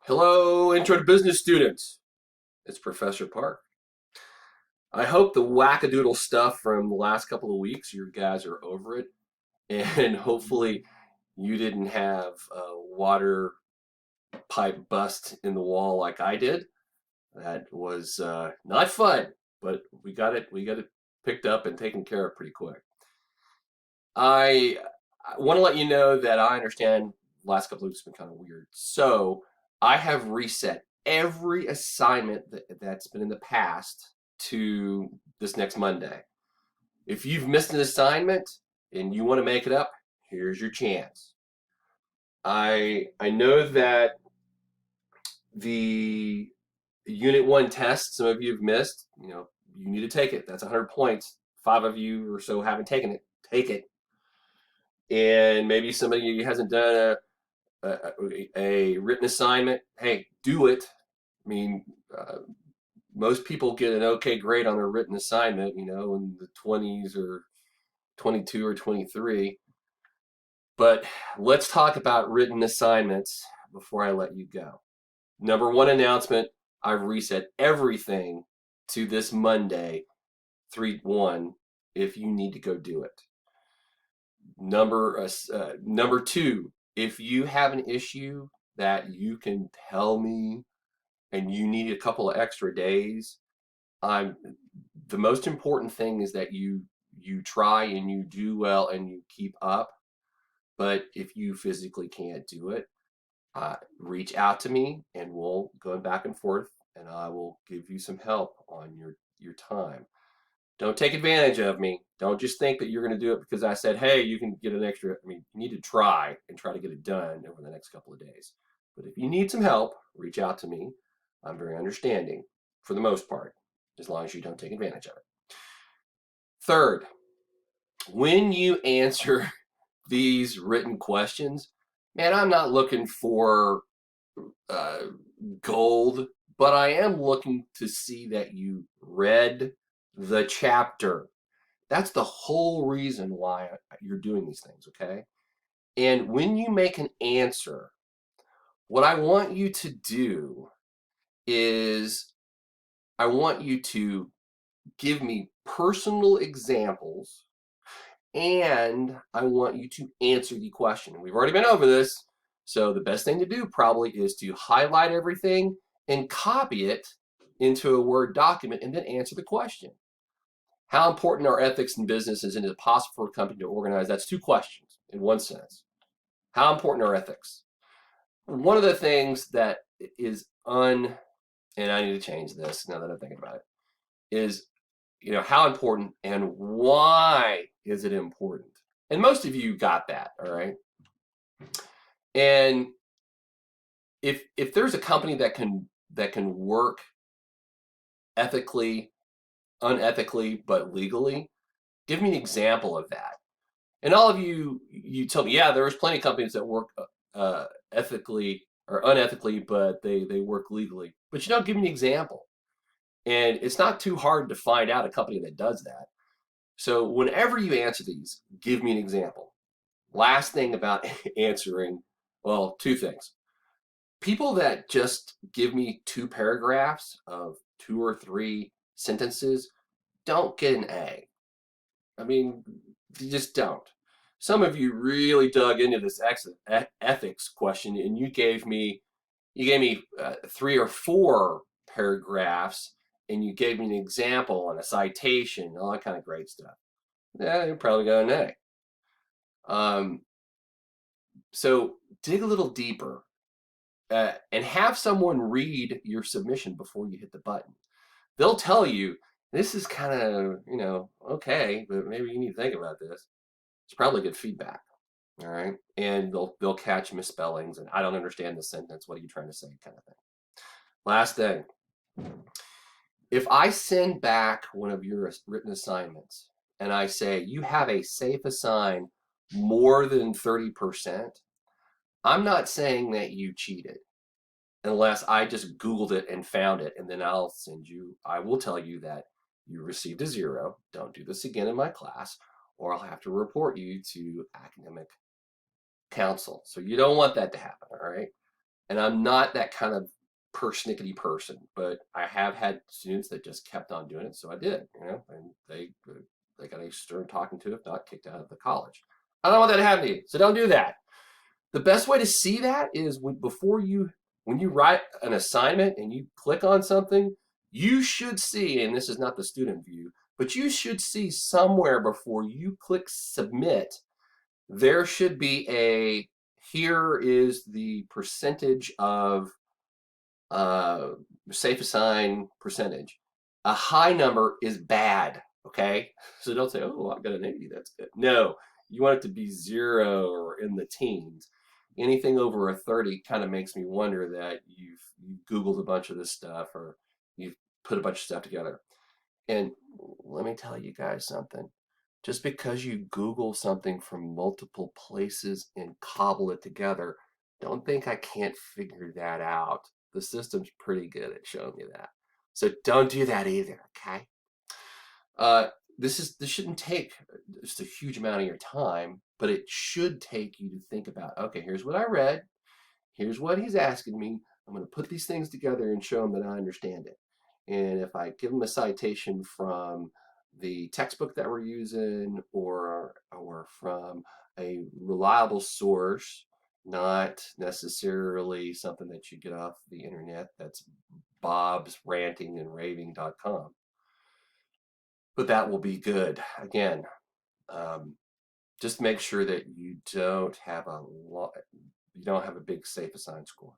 Hello, Intro to Business students. It's Professor Park. I hope the wackadoodle stuff from the last couple of weeks, you guys are over it, and hopefully you didn't have a water pipe bust in the wall like I did. That was not fun, but we got it picked up and taken care of pretty quick. I, I want to let you know that I understand the last couple of weeks have been kind of weird. So I have reset every assignment that's been in the past to this next Monday. If you've missed an assignment and you want to make it up, here's your chance. I know that the Unit 1 test some of you have missed. You need to take it. That's 100 points. 5 of you or so haven't taken it. Take it. And maybe somebody hasn't done a written assignment. Hey, do it. I mean, most people get an okay grade on their written assignment, in the 20s or 22 or 23. But let's talk about written assignments before I let you go. Number one announcement, I've reset everything to this Monday, 3/1, if you need to go do it. Number two, if you have an issue that you can tell me and you need a couple of extra days, I'm the most important thing is that you try and you do well and you keep up. But if you physically can't do it, reach out to me and we'll go back and forth and I will give you some help on your time. Don't take advantage of me. Don't just think that you're going to do it because I said, hey, you can get an extra. I mean, you need to try and try to get it done over the next couple of days. But if you need some help, reach out to me. I'm very understanding for the most part, as long as you don't take advantage of it. Third, when you answer these written questions, man, I'm not looking for uh, gold, but I am looking to see that you read the chapter. That's the whole reason why you're doing these things, okay? And when you make an answer, what I want you to do is I want you to give me personal examples and I want you to answer the question. We've already been over this, so the best thing to do probably is to highlight everything and copy it into a Word document and then answer the question. How important are ethics in business? Is it possible for a company to organize? That's two questions in one sentence. How important are ethics? One of the things that is and I need to change this now that I'm thinking about it, is, how important and why is it important? And most of you got that, all right? And if there's a company that can work ethically, unethically, but legally, give me an example of that. And all of you tell me, yeah, there's plenty of companies that work ethically or unethically, but they work legally. But give me an example. And it's not too hard to find out a company that does that. So whenever you answer these, give me an example. Last thing about answering, well, two things. People that just give me 2 paragraphs of 2 or 3 sentences don't get an A. I mean, you just don't. Some of you really dug into this ethics question, and you gave me 3 or 4 paragraphs, and you gave me an example and a citation, all that kind of great stuff. Yeah, you're probably got an A. So dig a little deeper and have someone read your submission before you hit the button. They'll tell you this is kind of, okay, but maybe you need to think about this. It's probably good feedback. All right. And they'll catch misspellings and I don't understand the sentence. What are you trying to say? Kind of thing. Last thing. If I send back one of your written assignments and I say you have a safe assign more than 30%, I'm not saying that you cheated unless I just Googled it and found it, and then I will tell you that you received a 0. Don't do this again in my class, or I'll have to report you to academic council. So you don't want that to happen, all right? And I'm not that kind of persnickety person, but I have had students that just kept on doing it, so I did, and they got a stern talking to, if not kicked out of the college. I don't want that to happen to you, so don't do that. The best way to see that is when you write an assignment and you click on something, you should see, and this is not the student view, but you should see somewhere before you click submit, there should be here is the percentage of safe assign percentage. A high number is bad, okay? So don't say, oh, I got an 80, that's good. No, you want it to be 0 or in the teens. Anything over a 30 kind of makes me wonder that you've Googled a bunch of this stuff or you've put a bunch of stuff together. And let me tell you guys something. Just because you Google something from multiple places and cobble it together, don't think I can't figure that out. The system's pretty good at showing you that. So don't do that either, okay? This shouldn't take just a huge amount of your time, but it should take you to think about, okay, here's what I read, here's what he's asking me. I'm going to put these things together and show him that I understand it. And if I give him a citation from the textbook that we're using or from a reliable source, not necessarily something that you get off the internet that's bobsrantingandraving.com. But that will be good. Again, just make sure that you don't have a big safe assign score.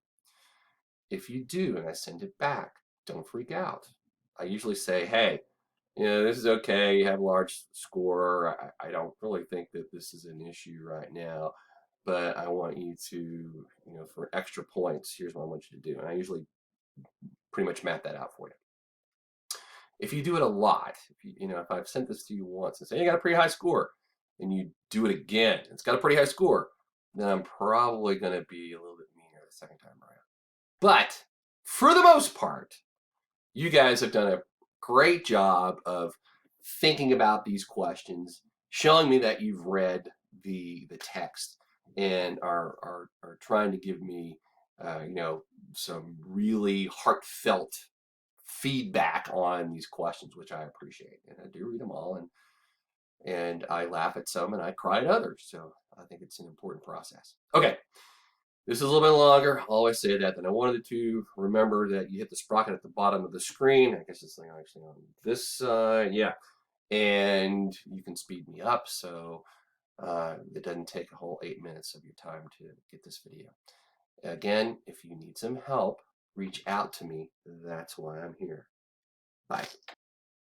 If you do and I send it back, don't freak out. I usually say, hey, this is okay. You have a large score. I don't really think that this is an issue right now, but I want you to, for extra points, here's what I want you to do. And I usually pretty much map that out for you. If you do it a lot, if I've sent this to you once and say, you got a pretty high score, and you do it again, it's got a pretty high score, then I'm probably going to be a little bit meaner the second time around. But for the most part, you guys have done a great job of thinking about these questions, showing me that you've read the text and are trying to give me some really heartfelt feedback on these questions, which I appreciate. And I do read them all, and I laugh at some and I cry at others. So I think it's an important process. Okay. This is a little bit longer. I always say that. And I wanted to remember that you hit the sprocket at the bottom of the screen. I guess it's actually on this side. Yeah. And you can speed me up so it doesn't take a whole 8 minutes of your time to get this video. Again, if you need some help, reach out to me. That's why I'm here. Bye.